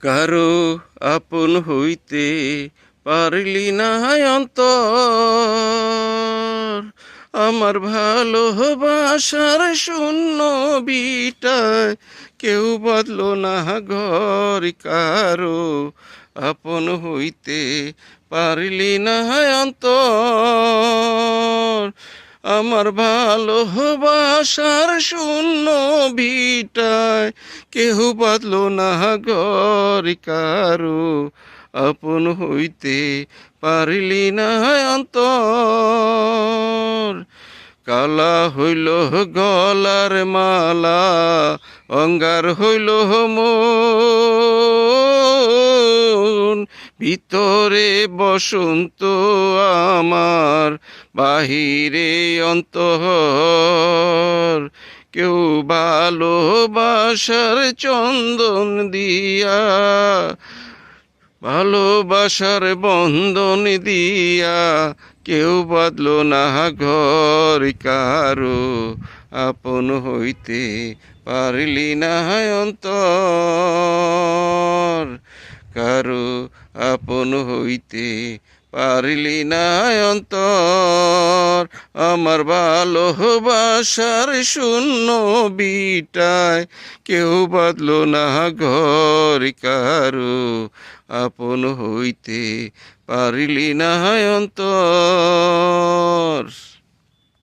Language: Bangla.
কারো আপন হইতে পারলি না অন্তর, আমার ভালোবাসার শূন্য বিটায় কেউ বদলো না ঘর। কারো আপন হইতে পারলি না অন্তর, আমার ভালোবাসার শূন্য ভিটায় কেহ বাঁধলো না ঘর। কারো আপন হইতে পারলি না অন্তর, কালা হইল গলার মালা, অঙ্গার হইল মন, ভিতরে বসন্ত আমার, বাহিরে অন্তর। কেউ ভালোবাসার চন্দন দিয়া, ভালোবাসার বন্ধন দিয়া কেউ বাঁধলো না ঘর। কারো আপন হইতে পারলি না অন্তর, কারো আপন হইতে পারলি না অন্তর, আমার ভালোবাসার শূন্য বিটায় কেউ বাঁধলো না ঘর। কারো আপন হইতে পারলি না অন্তর।